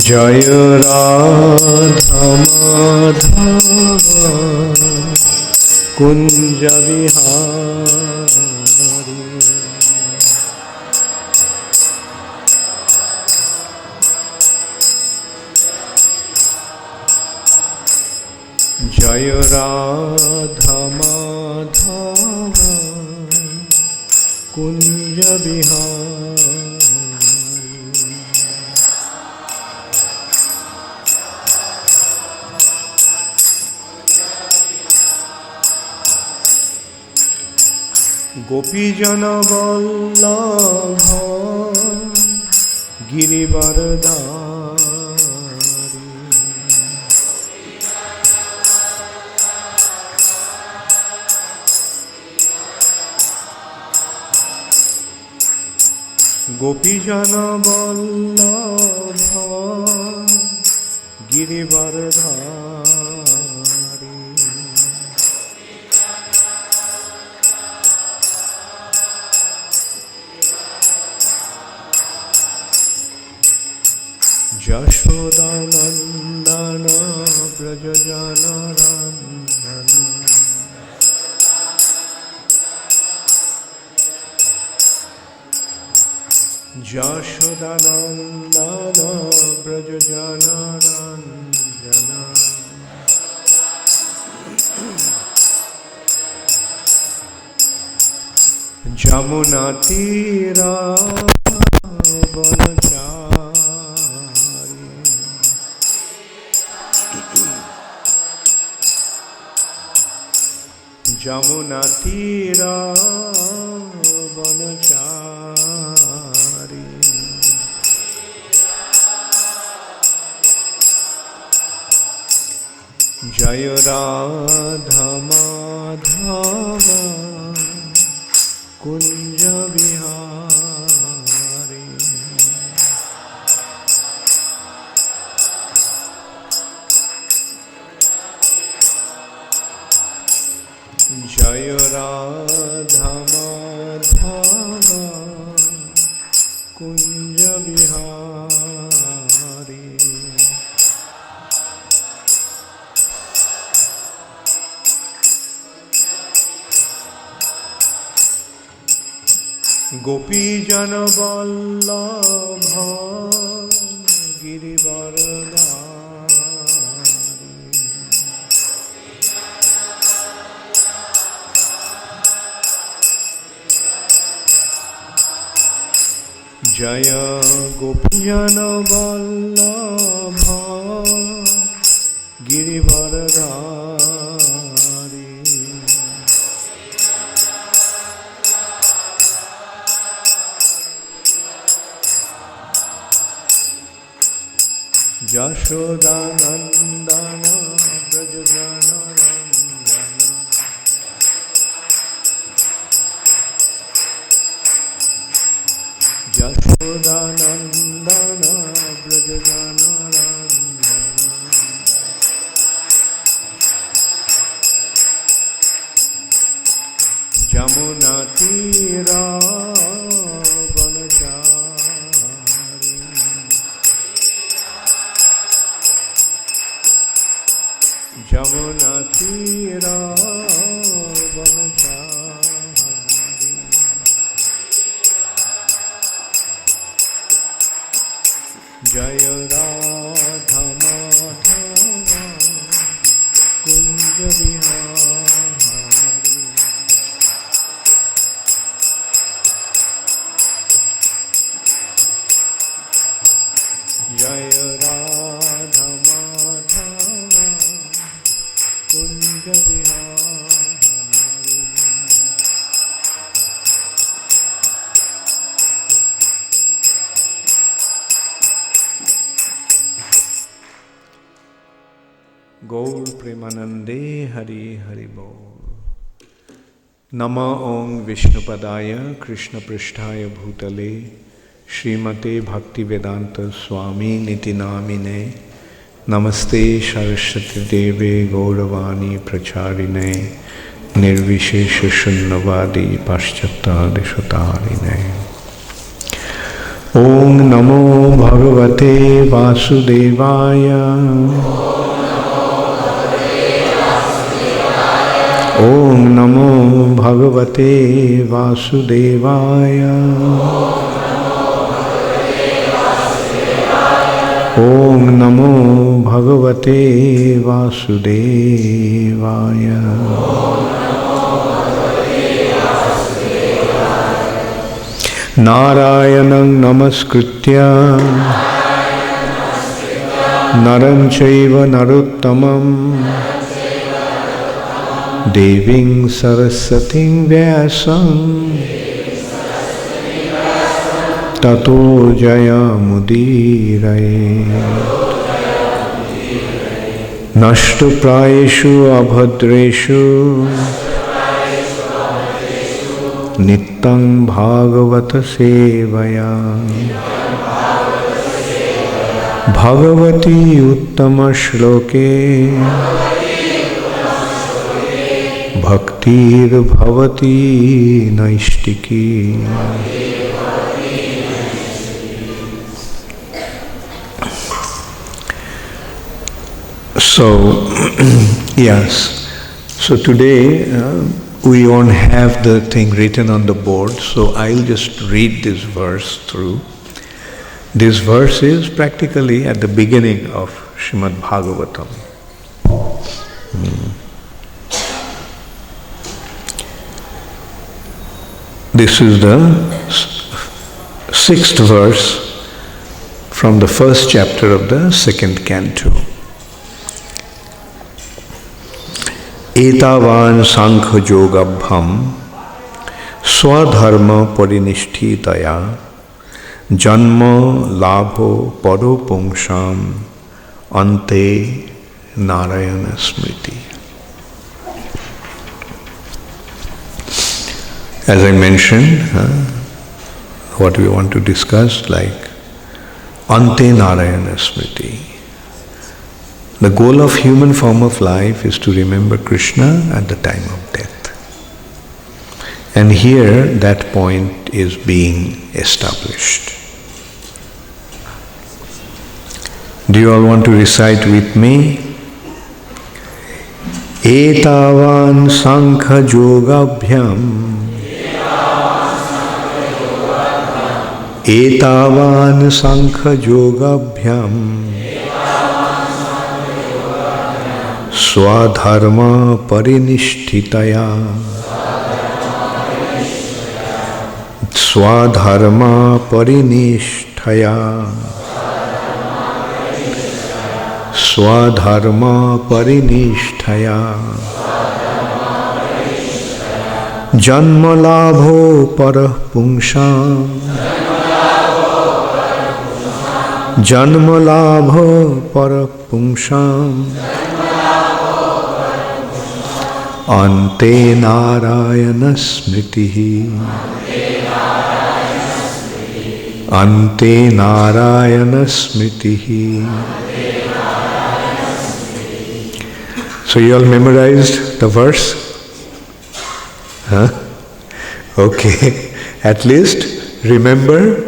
জয় রাধা মাধব কুঞ্জ বিহারী। জয় রাধা মাধব কুঞ্জ বিহারী। গোপীজন বল্লভ গিরিবরধারী। গোপীজন বল্লভ গিরিবরধারী। যশোদানন্দন ব্রজজনরন্দন। যশোদানন্দন ব্রজজনরন্দন। যমুনা তীরা বনচারী। যমুনা তীরা বনচারী। জয় রাধা মাধব কুঞ্জ বিহারী। জয় রাধা মাধব কুঞ্জ বিহারী। গোপীজন বল্লভ গিরিবরধারী। জয় গোপীজন বল্লভ গিরিবরধারী। যশোদানন্দন ব্রজজনরন্দন। যশোদানন্দন ব্রজজনরন্দন। যমুনা তীরা বনচারী। যমুনা তীরা বনচারী। জয় রাধা মাধব কুঞ্জ বিহারী। জয় রাধা মাধব কুঞ্জ বিহারী। गौर प्रेमानंदे हरि हरि बोल। नमः ओं विष्णुपदाय कृष्णपृष्ठाय भूतले श्रीमते भक्ति वेदांत स्वामी निति नामिने। नमस्ते सरस्वती देवे गौरवाणी प्रचारिणे निर्विशेष शून्यवादी पाश्चात्य देशतारिणे। Om Namo Bhagavate Vasudevaya. Om Namo Bhagavate Vasudevaya. Om Namo Bhagavate Vasudevaya. Nārāyaṇa-smṛtiḥ Naram chaiva narottamam Deving Sarasatim Vyasam Tato Jayamudiraye Nashtu prayeshu abhadreshu Nityam Bhagavata Sevaya Bhagavati Uttama Shloke Bhaktir Bhavati Naishtiki. So, yes, so today we won't have the thing written on the board, so I'll just read this verse through. This verse is practically at the beginning of Srimad Bhagavatam. This is the 6th verse from the 1st chapter of the 2nd canto. Etāvān sāṅkhya-yogābhyāṁ sva-dharma-pariniṣṭhayā janma-lābhaḥ puṁsām ante nārāyaṇa-smṛtiḥ. As I mentioned, what we want to discuss, like ante nārāyaṇa-smṛtiḥ. The goal of human form of life is to remember Krishna at the time of death. And here that point is being established. Do you all want to recite with me? Etāvān sāṅkhya-yogābhyāṁ Etāvān sāṅkhya-yogābhyāṁ sva-dharma-pariniṣṭhayā sva-dharma-pariniṣṭhayā sva-dharma-pariniṣṭhayā janma-lābhaḥ paraḥ puṁsām janma-lābhaḥ paraḥ puṁsām ante nārāyaṇa-smṛtiḥ ante nārāyaṇa-smṛtiḥ. So you all memorized the verse? Huh? Okay. At least remember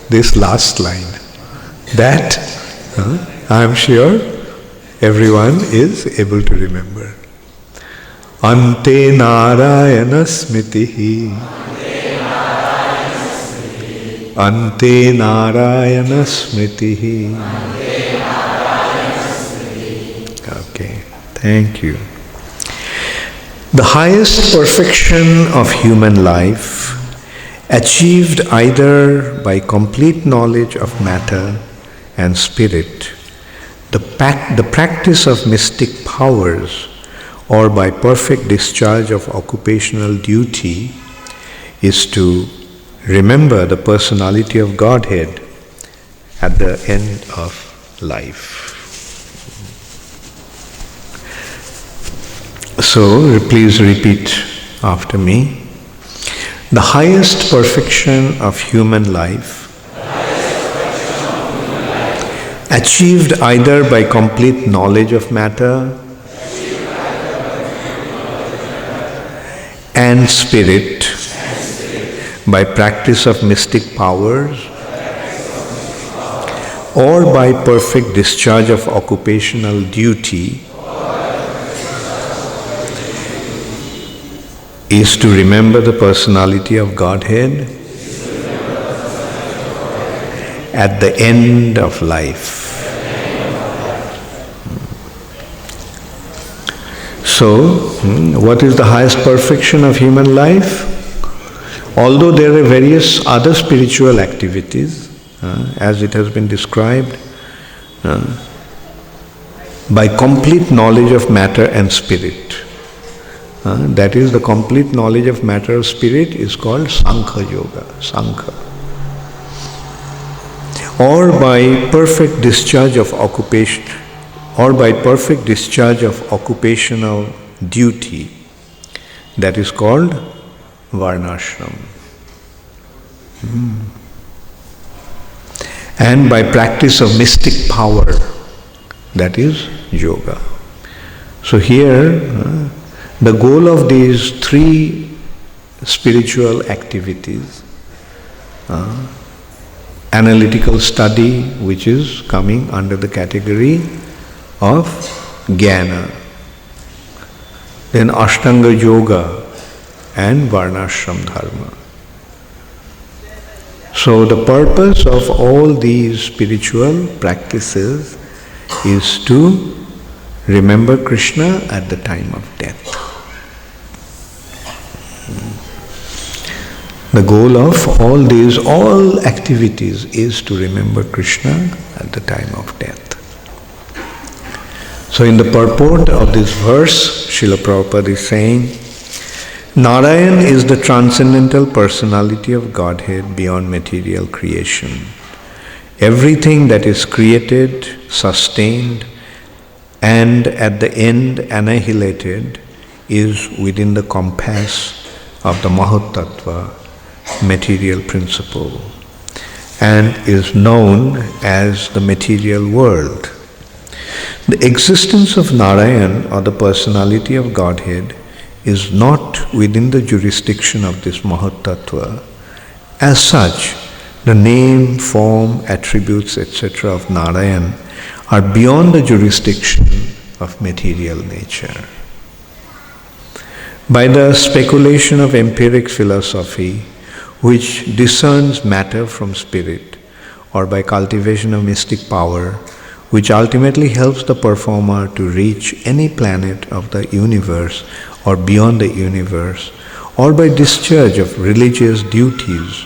this last line. That I am sure everyone is able to remember. Ante nārāyaṇa-smṛtiḥ ante nārāyaṇa-smṛtiḥ. Okay, thank you. The highest perfection of human life, achieved either by complete knowledge of matter and spirit, the practice of mystic powers, or by perfect discharge of occupational duty, is to remember the personality of Godhead at the end of life. So, please repeat after me. The highest perfection of human life, achieved either by complete knowledge of matter and spirit, by practice of mystic powers, or by perfect discharge of occupational duty, is to remember the personality of Godhead at the end of life. So, what is the highest perfection of human life? Although there are various other spiritual activities, as it has been described, by complete knowledge of matter and spirit. That is, the complete knowledge of matter or spirit is called sāṅkhya-yoga, sāṅkhya. Or by perfect discharge of occupation, or by perfect discharge of occupational duty, that is called varnashram. And by practice of mystic power, that is yoga. So here, the goal of these three spiritual activities, analytical study, which is coming under the category of jnana, then ashtanga yoga and varnashram dharma. So the purpose of all these spiritual practices is to remember Krishna at the time of death. The goal of all activities is to remember Krishna at the time of death. So in the purport of this verse, Srila Prabhupada is saying, Narayan is the transcendental personality of Godhead beyond material creation. Everything that is created, sustained, and at the end annihilated is within the compass of the Mahatattva, material principle, and is known as the material world. The existence of Narayan, or the personality of Godhead, is not within the jurisdiction of this Mahatattva. As such, the name, form, attributes, etc. of Narayan are beyond the jurisdiction of material nature. By the speculation of empiric philosophy, which discerns matter from spirit, or by cultivation of mystic power, which ultimately helps the performer to reach any planet of the universe or beyond the universe, or by discharge of religious duties,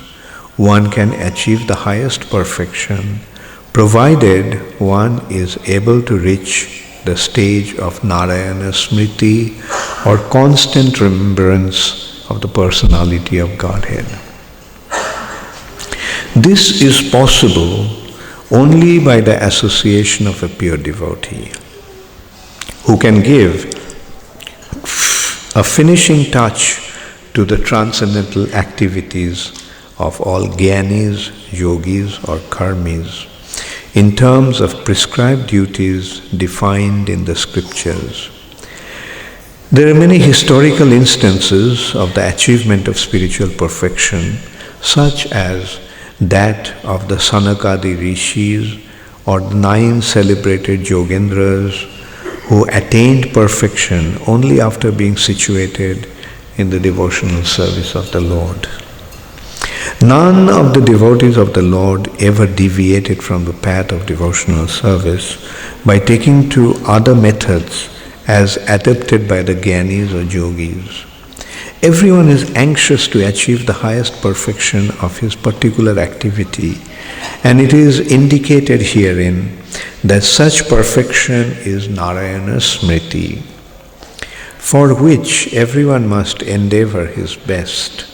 one can achieve the highest perfection, provided one is able to reach the stage of nārāyaṇa-smṛtiḥ, or constant remembrance of the personality of Godhead. This is possible only by the association of a pure devotee, who can give a finishing touch to the transcendental activities of all jnanis, yogis or karmis in terms of prescribed duties defined in the scriptures. There are many historical instances of the achievement of spiritual perfection, such as that of the Sanakadi rishis or the 9 celebrated yogendras who attained perfection only after being situated in the devotional service of the Lord. None of the devotees of the Lord ever deviated from the path of devotional service by taking to other methods as adopted by the jnanis or yogis. Everyone is anxious to achieve the highest perfection of his particular activity, and it is indicated herein that such perfection is nārāyaṇa-smṛtiḥ, for which everyone must endeavor his best.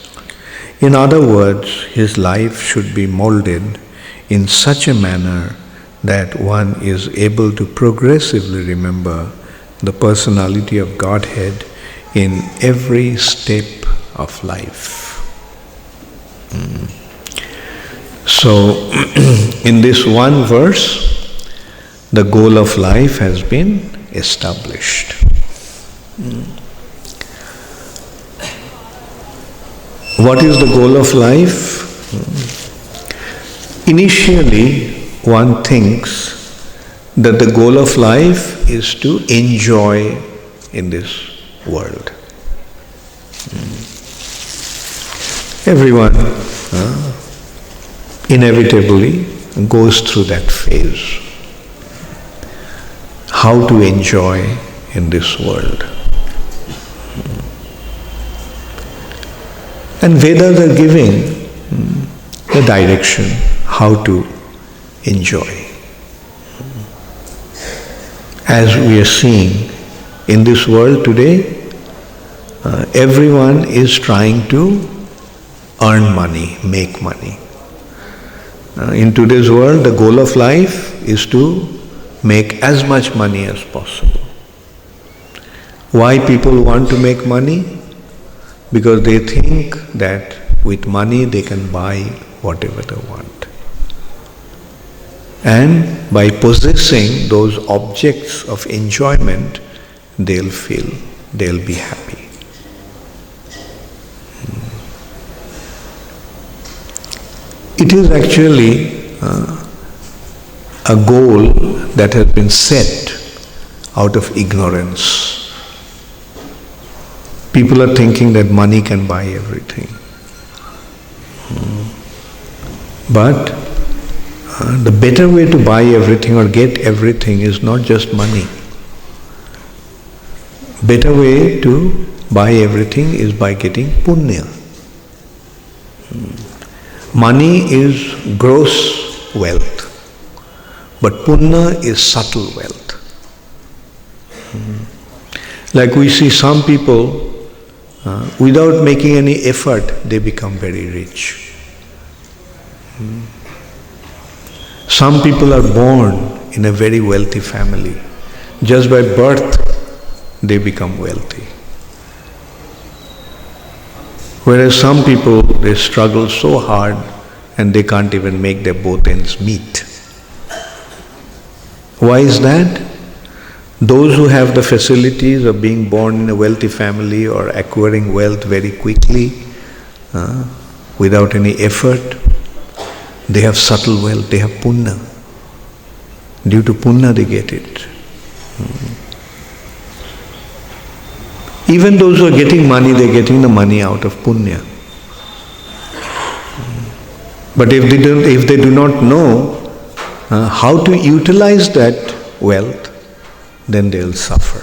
In other words, his life should be molded in such a manner that one is able to progressively remember the personality of Godhead in every step of life. So, in this one verse, the goal of life has been established. What is the goal of life? Initially, one thinks that the goal of life is to enjoy in this world. Everyone inevitably goes through that phase. How to enjoy in this world. And Vedas are giving the direction how to enjoy. As we are seeing in this world today, everyone is trying to earn money, make money. In today's world, the goal of life is to make as much money as possible. Why people want to make money? Because they think that with money they can buy whatever they want. And by possessing those objects of enjoyment, they'll be happy. It is actually a goal that has been set out of ignorance. People are thinking that money can buy everything. But the better way to buy everything or get everything is not just money. Better way to buy everything is by getting punya. Money is gross wealth, but punya is subtle wealth. Like we see some people, without making any effort, they become very rich. Some people are born in a very wealthy family. Just by birth, they become wealthy. Whereas some people, they struggle so hard and they can't even make their both ends meet. Why is that? Those who have the facilities of being born in a wealthy family or acquiring wealth very quickly, without any effort, they have subtle wealth, they have punya. Due to punya they get it. Even those who are getting money, they are getting the money out of punya. But if they do not know how to utilize that wealth, then they will suffer.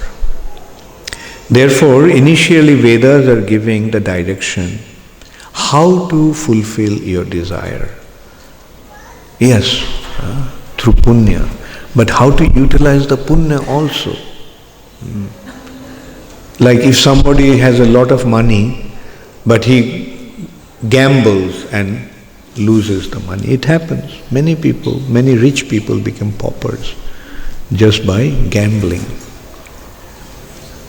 Therefore, initially Vedas are giving the direction how to fulfill your desire. Yes, through punya, but how to utilize the punya also. Like if somebody has a lot of money, but he gambles and loses the money. It happens. Many people, many rich people become paupers just by gambling.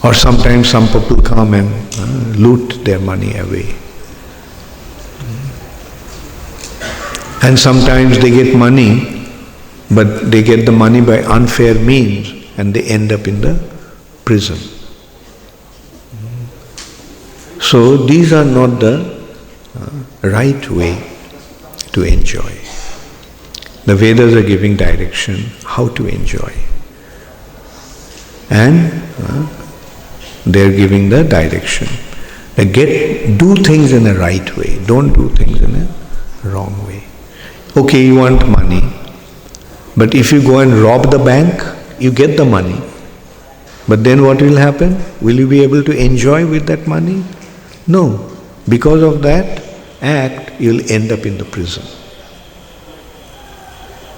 Or sometimes some people come and loot their money away. And sometimes they get money, but they get the money by unfair means and they end up in the prison. So these are not the right way to enjoy. The Vedas are giving direction how to enjoy. And they are giving the direction. Do things in a right way. Don't do things in a wrong way. Okay, you want money, but if you go and rob the bank, you get the money. But then what will happen? Will you be able to enjoy with that money? No. Because of that act, you'll end up in the prison.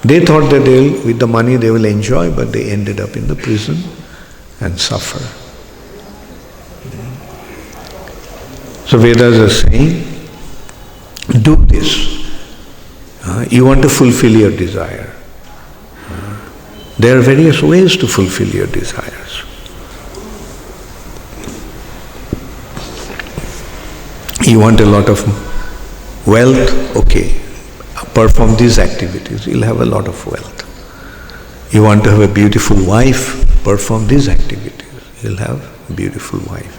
They thought that with the money they will enjoy, but they ended up in the prison and suffer. So Vedas are saying, do this. You want to fulfill your desire. There are various ways to fulfill your desires. You want a lot of wealth, okay, perform these activities, you'll have a lot of wealth. You want to have a beautiful wife, perform these activities, you'll have a beautiful wife.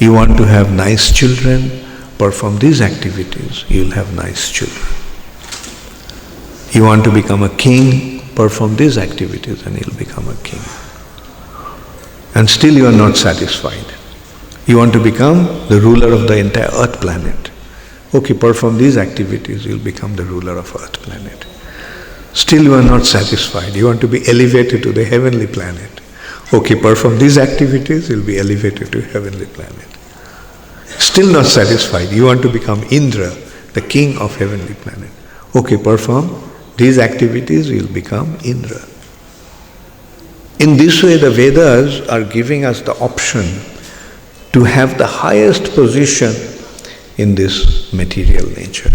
You want to have nice children, perform these activities, you'll have nice children. You want to become a king, perform these activities and he'll become a king. And still you are not satisfied. You want to become the ruler of the entire earth planet. Okay, perform these activities, you'll become the ruler of earth planet. Still you are not satisfied. You want to be elevated to the heavenly planet. Okay, perform these activities, you'll be elevated to heavenly planet. Still not satisfied. You want to become Indra, the king of heavenly planet. Okay, perform these activities, you'll become Indra. In this way, the Vedas are giving us the option to have the highest position in this material nature.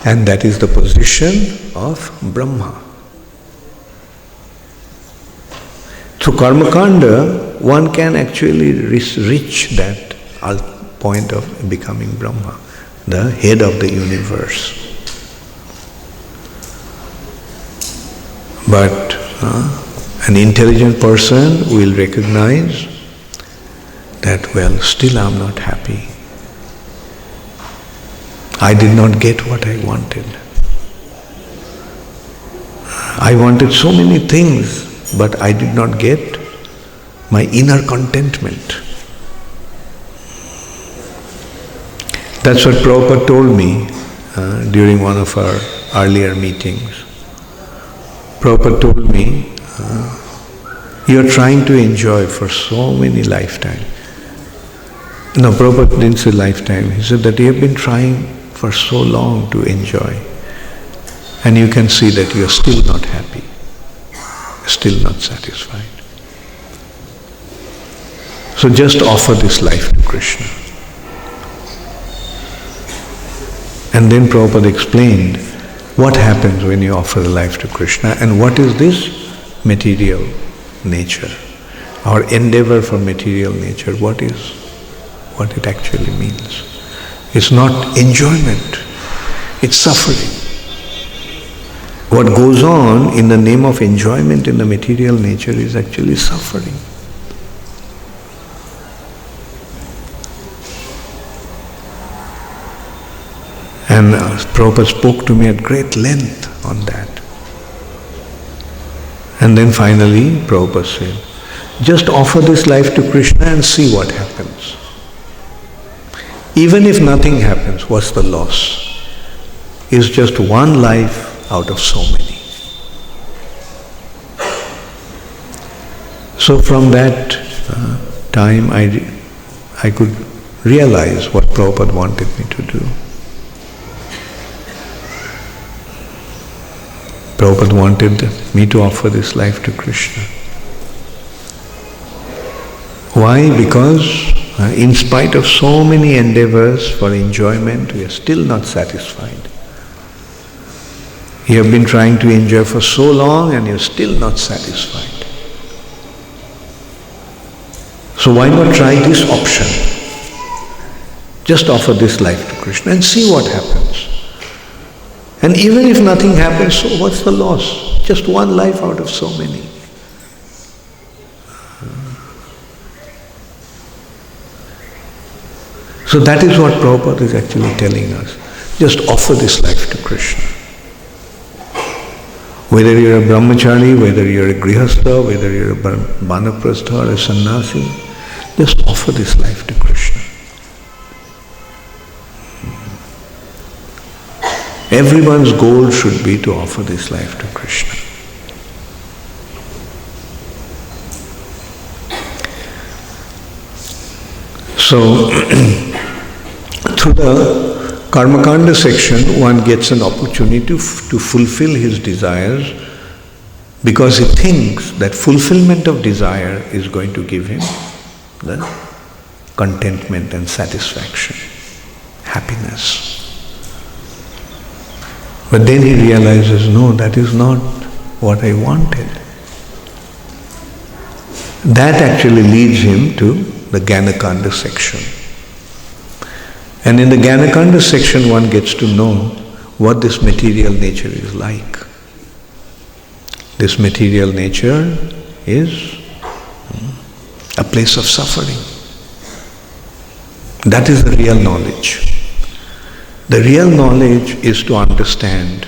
And that is the position of Brahma. Through Karmakanda, one can actually reach that point of becoming Brahma, the head of the universe. But an intelligent person will recognize that, well, still I'm not happy. I did not get what I wanted. I wanted so many things, but I did not get my inner contentment. That's what Prabhupada told me during one of our earlier meetings. Prabhupada told me, you are trying to enjoy for so many lifetimes. No, Prabhupada didn't say lifetime. He said that you have been trying for so long to enjoy, and you can see that you are still not happy, still not satisfied. So just offer this life to Krishna. And then Prabhupada explained what happens when you offer the life to Krishna and what is this material nature. Our endeavor for material nature, what it actually means. It's not enjoyment, it's suffering. What goes on in the name of enjoyment in the material nature is actually suffering. And Prabhupada spoke to me at great length on that. And then finally Prabhupada said, just offer this life to Krishna and see what happens. Even if nothing happens, what's the loss? It's just one life out of so many. So from that time I could realize what Prabhupada wanted me to do. Prabhupada wanted me to offer this life to Krishna. Why? Because in spite of so many endeavors for enjoyment, we are still not satisfied. You have been trying to enjoy for so long and you are still not satisfied. So why not try this option? Just offer this life to Krishna and see what happens. And even if nothing happens, so what's the loss? Just one life out of so many. So that is what Prabhupada is actually telling us. Just offer this life to Krishna. Whether you're a brahmachari, whether you're a grihastha, whether you're a vanaprastha or a sannyasi, just offer this life to Krishna. Everyone's goal should be to offer this life to Krishna. So, through the Karmakanda section, one gets an opportunity to fulfill his desires because he thinks that fulfillment of desire is going to give him the contentment and satisfaction, happiness. But then he realizes, no, that is not what I wanted. That actually leads him to the Jnanakanda section. And in the Jnanakanda section, one gets to know what this material nature is like. This material nature is a place of suffering. That is the real knowledge. The real knowledge is to understand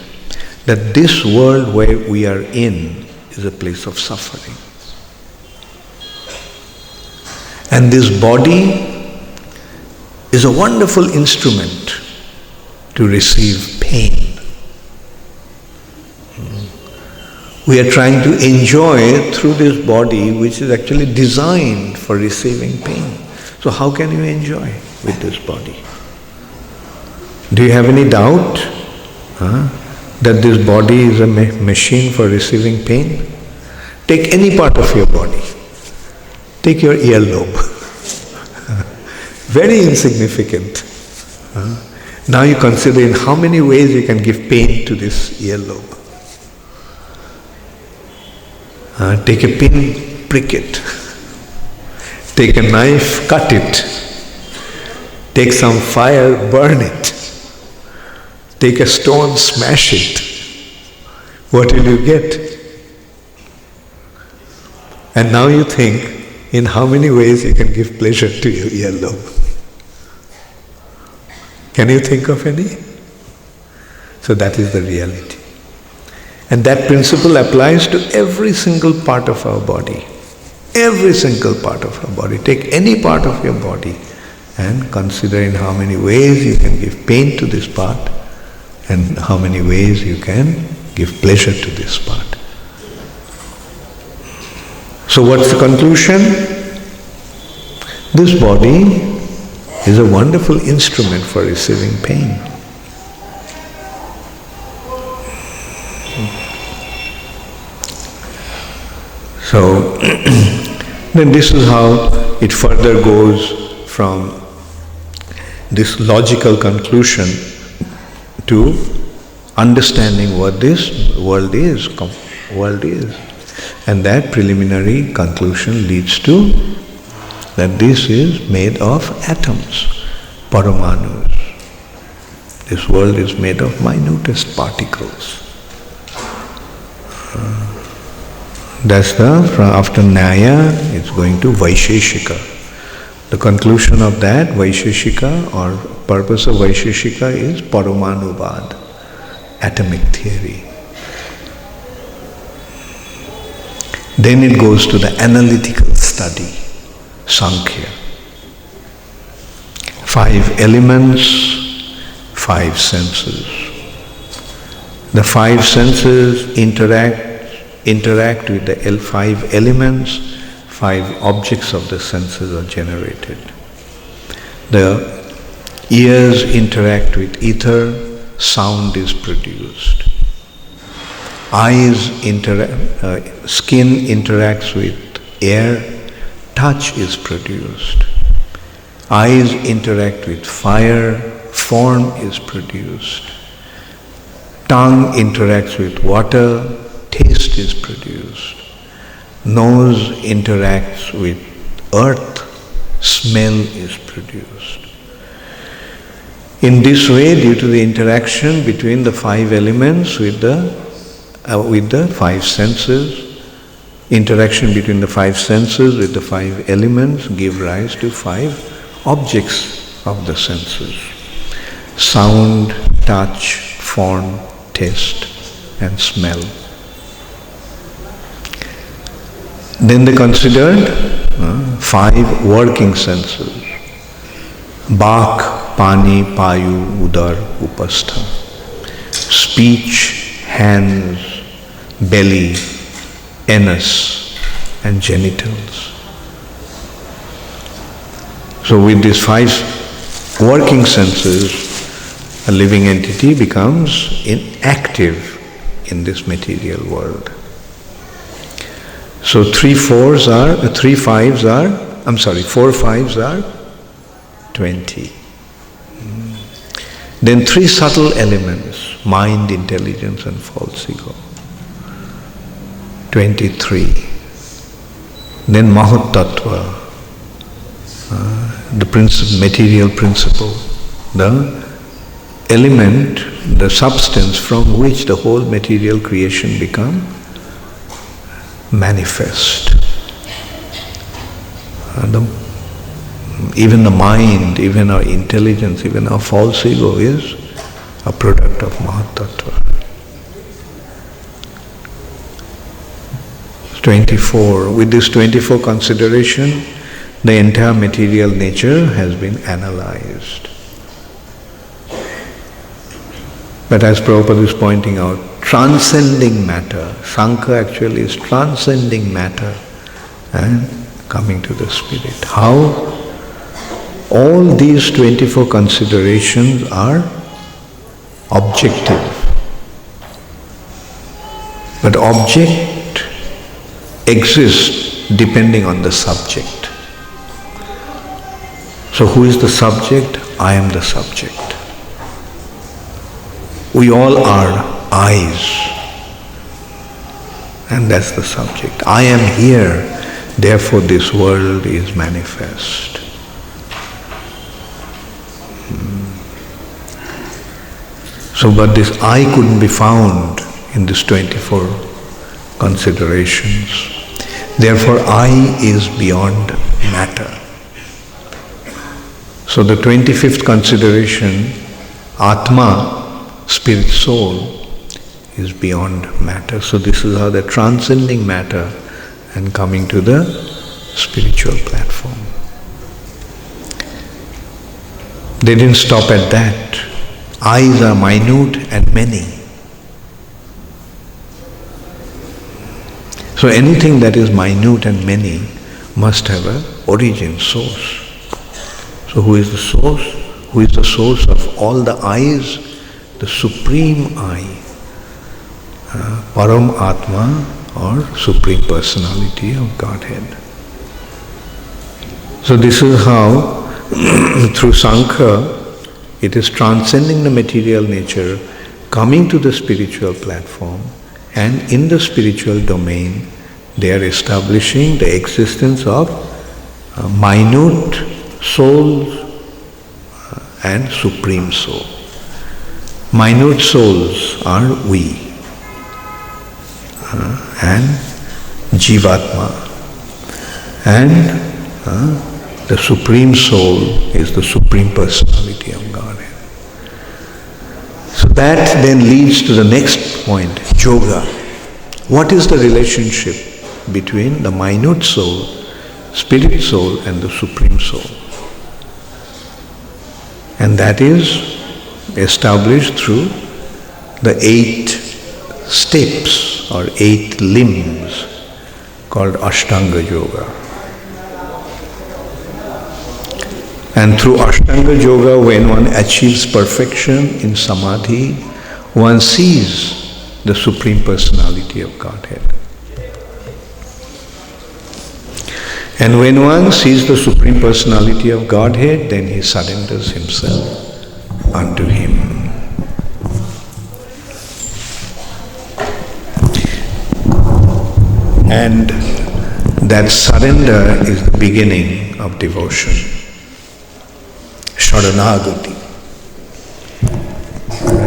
that this world where we are in is a place of suffering. And this body is a wonderful instrument to receive pain. We are trying to enjoy through this body which is actually designed for receiving pain. So how can you enjoy with this body? Do you have any doubt that this body is a machine for receiving pain? Take any part of your body. Take your earlobe. Very insignificant. Now you consider in how many ways you can give pain to this earlobe. Take a pin, prick it. Take a knife, cut it. Take some fire, burn it. Take a stone, smash it. What will you get? And now you think in how many ways you can give pleasure to your earlobe. Can you think of any? So that is the reality. And that principle applies to every single part of our body. Every single part of our body. Take any part of your body and consider in how many ways you can give pain to this part and how many ways you can give pleasure to this part. So what's the conclusion? This body is a wonderful instrument for receiving pain. So then this is how it further goes from this logical conclusion to understanding what this world is. And that preliminary conclusion leads to that this is made of atoms, paramanus. This world is made of minutest particles. That's after Nyaya, it's going to Vaisheshika. The conclusion of that, Vaisheshika, or purpose of Vaisheshika is Paramanubad, atomic theory. Then it goes to the analytical study, Sankhya. 5 elements, 5 senses. The 5 senses interact with the 5 elements, 5 objects of the senses are generated. The ears interact with ether, sound is produced. Skin interacts with air, touch is produced. Eyes interact with fire, form is produced. Tongue interacts with water, taste is produced. Nose interacts with earth, smell is produced. In this way, due to the interaction between the 5 elements with the 5 senses, interaction between the 5 senses with the 5 elements give rise to 5 objects of the senses. Sound, touch, form, taste and smell. Then they considered 5 working senses. Bak, pani, payu, udar, upastha. Speech, hands, belly, anus and genitals. So with these 5 working senses, a living entity becomes inactive in this material world. So 4 5s are 20. Then 3 subtle elements, mind, intelligence and false ego. 23. Then Mahut Tattva, the material principle, the element, the substance from which the whole material creation become manifest. Even the mind, even our intelligence, even our false ego is a product of Mahatattva. 24. With this 24 consideration, the entire material nature has been analyzed. But as Prabhupada is pointing out, transcending matter, Sāṅkhya actually is transcending matter and coming to the spirit. How? All these 24 considerations are objective. But object exists depending on the subject. So who is the subject? I am the subject. We all are eyes. And that's the subject. I am here, therefore this world is manifest. So, but this I couldn't be found in these 24 considerations. Therefore, I is beyond matter. So the 25th consideration, Atma, spirit soul, is beyond matter. So this is how they're transcending matter and coming to the spiritual platform. They didn't stop at that. Eyes are minute and many. So anything that is minute and many must have an origin, source. So who is the source? Who is the source of all the eyes? The Supreme I, Param Atma, or Supreme Personality of Godhead. So this is how, through Sāṅkhya, it is transcending the material nature, coming to the spiritual platform, and in the spiritual domain, they are establishing the existence of minute souls and Supreme Soul. Minute souls are we, and Jivatma, and the Supreme Soul is the Supreme Personality of Godhead. So that then leads to the next point, yoga. What is the relationship between the minute soul, spirit soul, and the Supreme Soul? And that is established through the 8 steps or 8 limbs called Ashtanga Yoga. And through Ashtanga Yoga, when one achieves perfection in Samadhi, one sees the Supreme Personality of Godhead. And when one sees the Supreme Personality of Godhead, then he surrenders himself unto Him. And that surrender is the beginning of devotion. Sharanagati.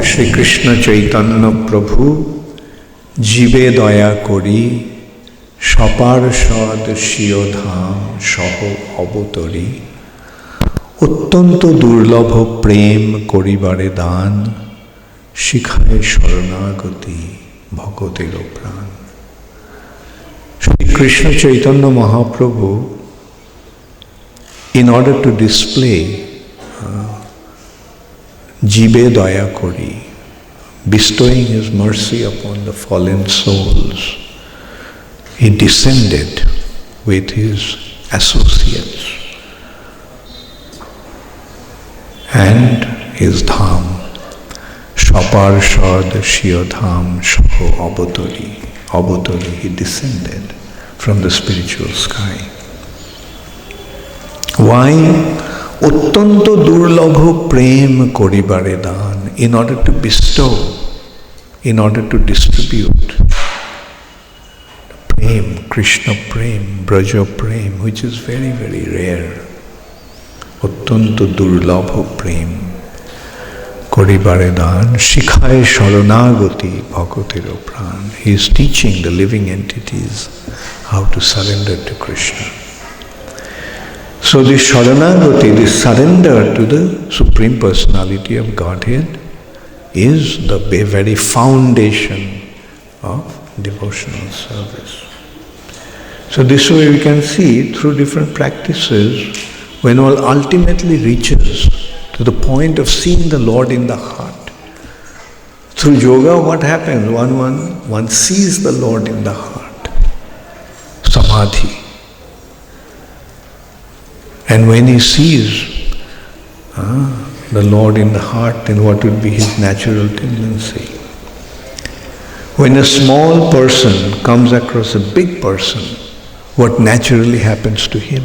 Shri Krishna Chaitanya Prabhu jibe daya kori saparshad cio-dham saho avatori ottanto durlabh prem koribare dan shikhaye sharanagati bhagotero pran. Shri Krishna Chaitanya Mahaprabhu, in order to display jibe daya kori, bestowing his mercy upon the fallen souls, he descended with his associates and his dham, saparshad cio-dham saho avatori. Avatori, he descended from the spiritual sky. Why? Ottanto durlabh prem koribare dan, in order to bestow, in order to distribute prem, Krishna prem, Braja prem, which is very, very rare. Ottanto durlabh prem koribare dan shikhaye sharanagati bhagotero pran. He is teaching the living entities how to surrender to Krishna. So this sharanagati, this surrender to the Supreme Personality of Godhead, is the very foundation of devotional service. So this way we can see through different practices, when one ultimately reaches to the point of seeing the Lord in the heart. Through yoga, what happens? One sees the Lord in the heart. Samadhi. And when he sees the Lord in the heart, then what would be his natural tendency? When a small person comes across a big person, what naturally happens to him?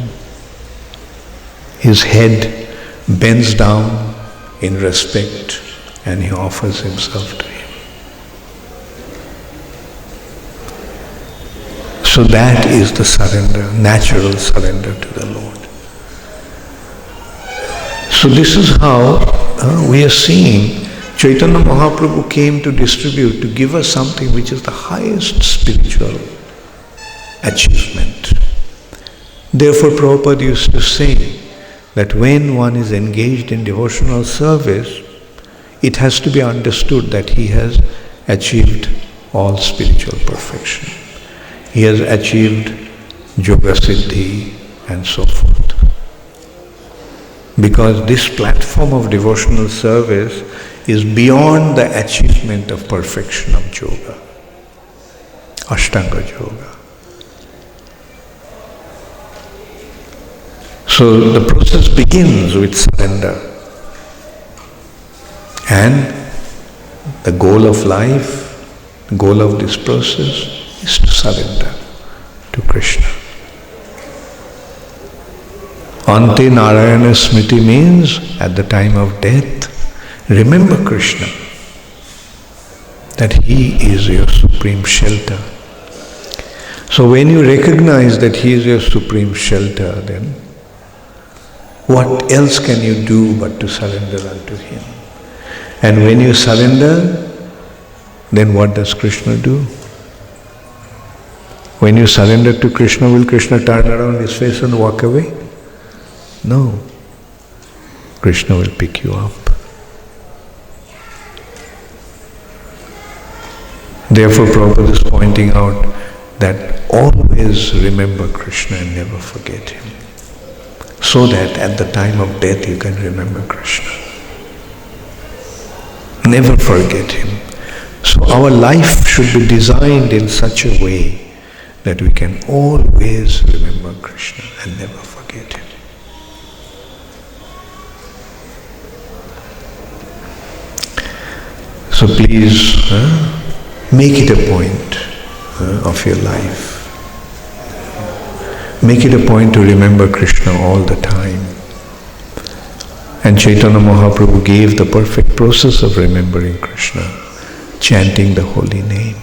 His head bends down in respect and he offers himself to him. So that is the surrender, natural surrender to the Lord. So this is how we are seeing Chaitanya Mahaprabhu came to distribute, to give us something which is the highest spiritual achievement. Therefore Prabhupada used to say that when one is engaged in devotional service, it has to be understood that he has achieved all spiritual perfection. He has achieved yoga siddhi and so forth. Because this platform of devotional service is beyond the achievement of perfection of yoga, Ashtanga yoga. So the process begins with surrender. And the goal of life, the goal of this process is to surrender to Krishna. Ante nārāyaṇa-smṛtiḥ means at the time of death, remember Krishna, that he is your supreme shelter. So when you recognize that he is your supreme shelter, then what else can you do but to surrender unto him? And when you surrender, then what does Krishna do? When you surrender to Krishna, will Krishna turn around his face and walk away? No. Krishna will pick you up. Therefore Prabhupada is pointing out that always remember Krishna and never forget him, so that at the time of death you can remember Krishna. Never forget him. So our life should be designed in such a way that we can always remember Krishna and never forget him. So please make it a point of your life. Make it a point to remember Krishna all the time. And Chaitanya Mahaprabhu gave the perfect process of remembering Krishna, chanting the holy name.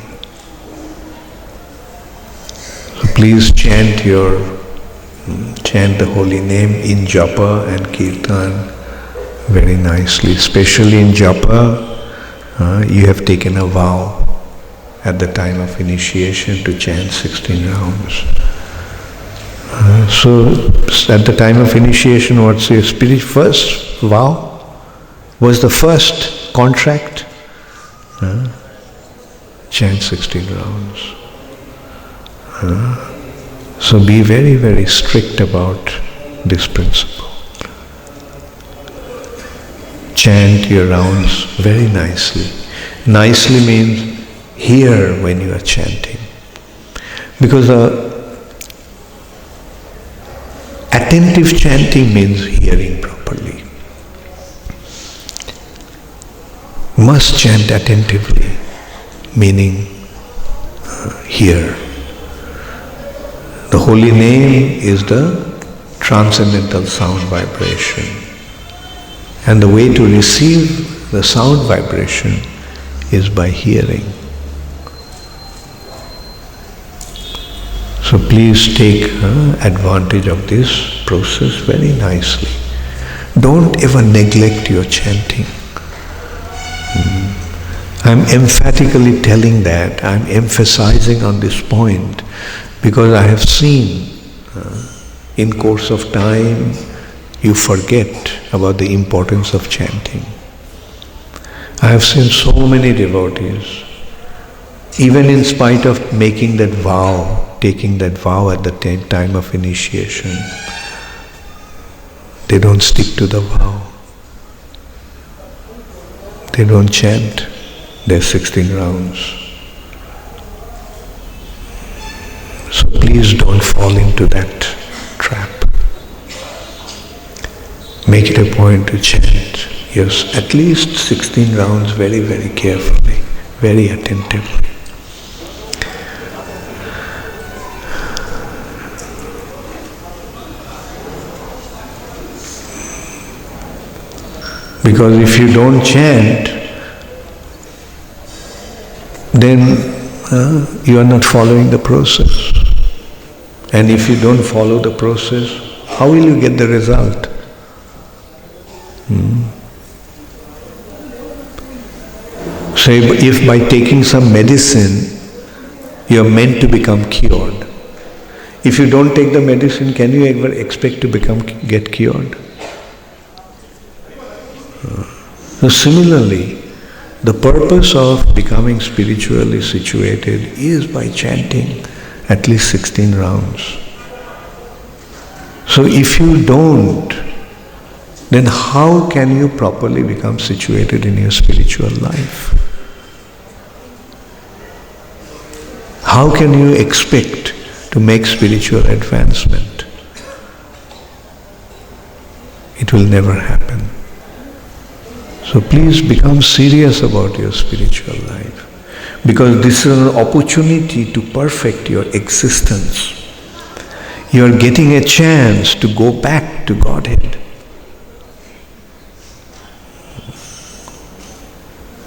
So please chant the holy name in japa and kirtan very nicely. Especially in japa, you have taken a vow at the time of initiation to chant 16 rounds. So at the time of initiation, what's your spirit first vow? Was the first contract? Chant 16 rounds. So be very, very strict about this principle. Chant your rounds very nicely. Nicely means hear when you are chanting. Because attentive chanting means hearing properly. Must chant attentively, meaning hear. The holy name is the transcendental sound vibration. And the way to receive the sound vibration is by hearing. So please take advantage of this process very nicely. Don't ever neglect your chanting. I'm emphatically telling that, I'm emphasizing on this point because I have seen in course of time you forget about the importance of chanting. I have seen so many devotees, even in spite of making that vow taking that vow at the time of initiation, they don't stick to the vow. They don't chant their 16 rounds. So please don't fall into that trap. Make it a point to chant, yes, at least 16 rounds very, very carefully, very attentively. Because if you don't chant, then you are not following the process. And if you don't follow the process, how will you get the result? So if by taking some medicine, you are meant to become cured. If you don't take the medicine, can you ever expect to get cured? So similarly, the purpose of becoming spiritually situated is by chanting at least 16 rounds. So if you don't, then how can you properly become situated in your spiritual life? How can you expect to make spiritual advancement? It will never happen. So please become serious about your spiritual life, because this is an opportunity to perfect your existence. You are getting a chance to go back to Godhead.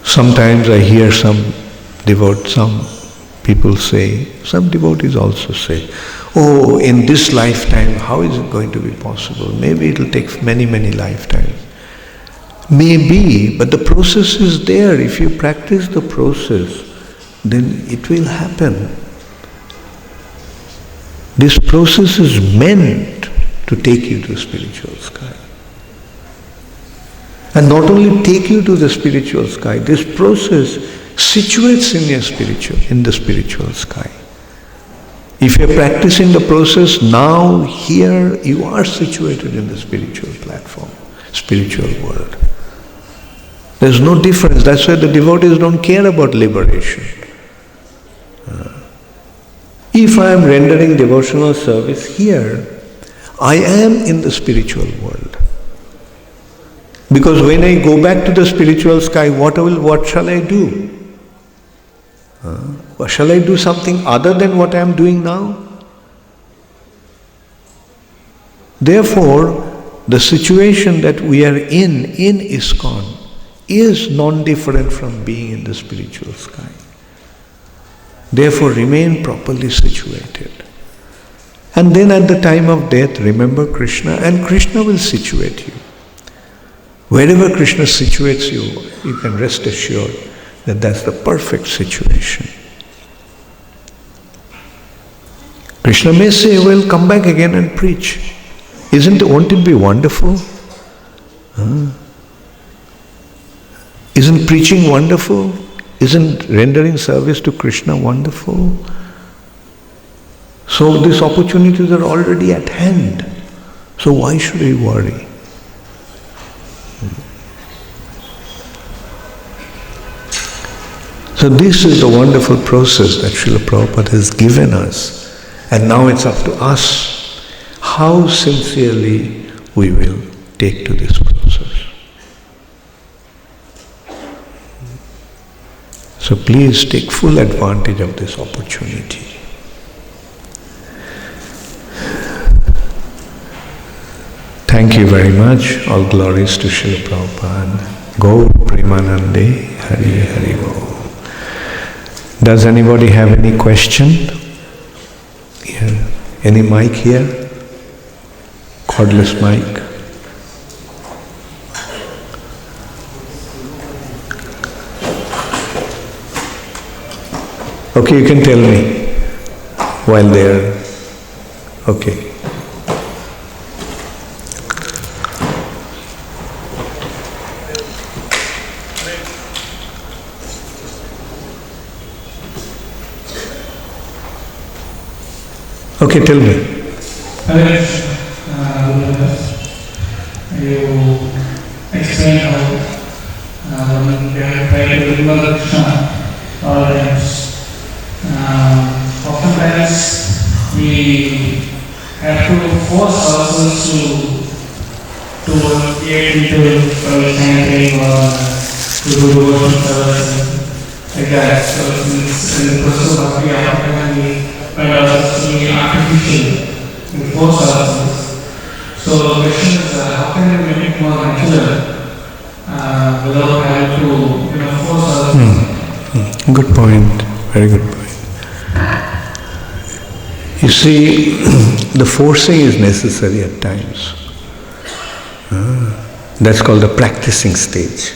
Sometimes I hear some people say, some devotees also say, oh, in this lifetime, how is it going to be possible? Maybe it will take many, many lifetimes. Maybe, but the process is there. If you practice the process, then it will happen. This process is meant to take you to the spiritual sky. And not only take you to the spiritual sky, this process situates in the spiritual sky. If you are practicing the process now, here, you are situated in the spiritual platform, spiritual world. There's no difference. That's why the devotees don't care about liberation. If I am rendering devotional service here, I am in the spiritual world. Because when I go back to the spiritual sky, what shall I do? Shall I do something other than what I am doing now? Therefore, the situation that we are in ISKCON, is non-different from being in the spiritual sky. Therefore, remain properly situated. And then at the time of death, remember Krishna, and Krishna will situate you. Wherever Krishna situates you, you can rest assured that that's the perfect situation. Krishna may say, well, come back again and preach. Won't it be wonderful? Isn't preaching wonderful? Isn't rendering service to Krishna wonderful? So these opportunities are already at hand. So why should we worry? So this is the wonderful process that Srila Prabhupada has given us. And now it's up to us how sincerely we will take to this process. So please take full advantage of this opportunity. Thank you very much. All glories to Srila Prabhupada. Gaur Premanande Hari Hari Bo. Does anybody have any question? Here. Any mic here? Cordless mic. Okay, you can tell me while there. Okay. Okay, tell me. You explain how when we have tried to remember Krishna all times, oftentimes we have to force ourselves to get into chanting or to do devotional service like that. So in the process of Bhakti, oftentimes we find ourselves to be artificial and force ourselves. So the question is, how can we make it more natural without having to force ourselves? Good point, very good point. You see, the forcing is necessary at times. That's called the practicing stage.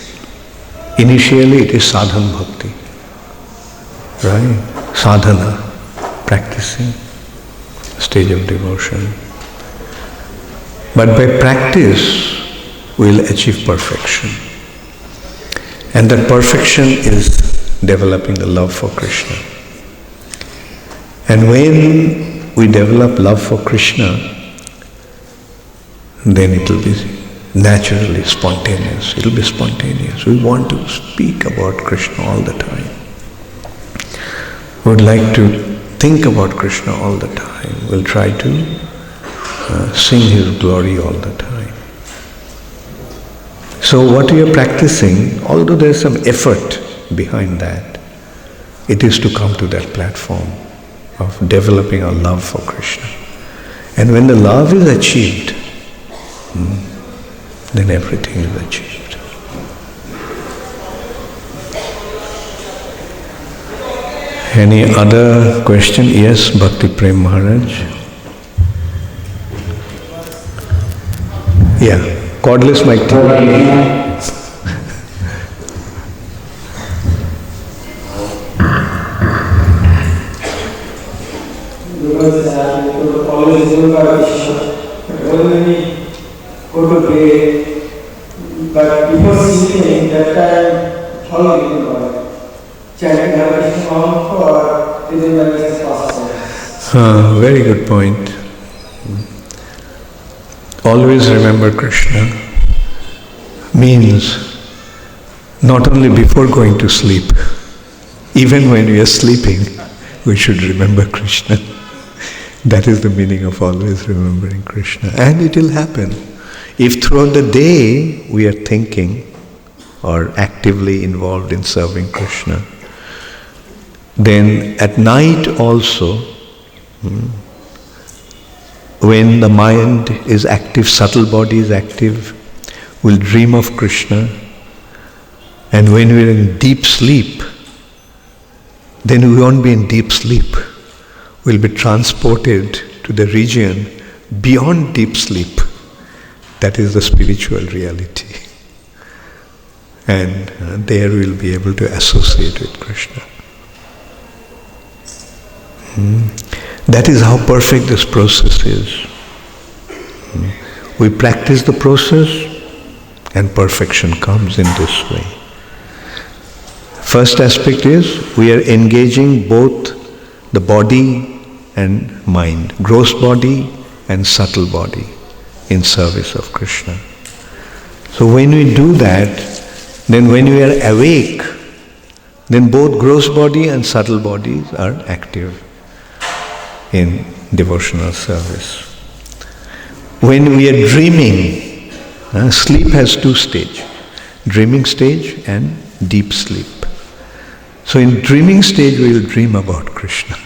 Initially it is sadhana bhakti, right? Sadhana, practicing, stage of devotion. But by practice, we'll achieve perfection. And that perfection is developing the love for Krishna. And when we develop love for Krishna, then it will be naturally spontaneous. It will be spontaneous. We want to speak about Krishna all the time. We would like to think about Krishna all the time. We'll try to sing His glory all the time. So what we are practicing, although there is some effort behind that, it is to come to that platform of developing our love for Krishna. And when the love is achieved, then everything is achieved. Any other question? Yes, Bhakti Prem Maharaj. Yeah, cordless mic. Because always remember Krishna. When we go to bed, but before sleeping, that time, how do you remember? Chanting Hare Krishna or remembering His pastimes? Very good point. Always remember Krishna means not only before going to sleep, even when we are sleeping, we should remember Krishna. That is the meaning of always remembering Krishna. And it will happen. If throughout the day we are thinking or actively involved in serving Krishna, then at night also, when the mind is active, subtle body is active, we'll dream of Krishna. And when we're in deep sleep, then we won't be in deep sleep. We'll be transported to the region beyond deep sleep. That is the spiritual reality. And there we'll be able to associate with Krishna. That is how perfect this process is. We practice the process and perfection comes in this way. First aspect is we are engaging both the body and mind, gross body and subtle body in service of Krishna. So when we do that, then when we are awake, then both gross body and subtle bodies are active in devotional service. When we are dreaming, sleep has two stages, dreaming stage and deep sleep. So in dreaming stage we will dream about Krishna.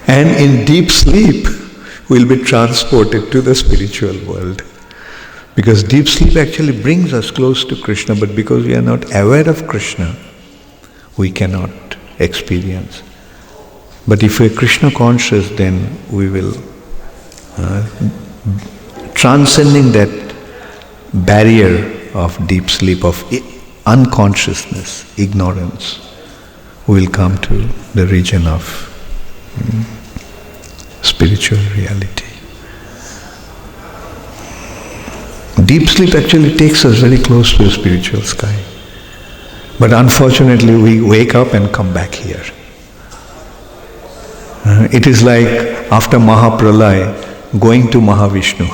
And in deep sleep we will be transported to the spiritual world. Because deep sleep actually brings us close to Krishna, but because we are not aware of Krishna, we cannot experience. But if we are Krishna conscious, then we will, transcending that barrier of deep sleep, of unconsciousness, ignorance, we will come to the region of spiritual reality. Deep sleep actually takes us very close to the spiritual sky. But unfortunately we wake up and come back here. It is like after Mahapralaya, going to Mahavishnu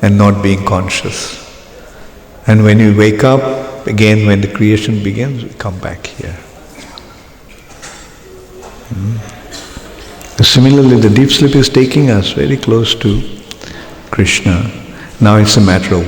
and not being conscious. And when you wake up, again when the creation begins, we come back here. Similarly, the deep sleep is taking us very close to Krishna. Now it's a matter of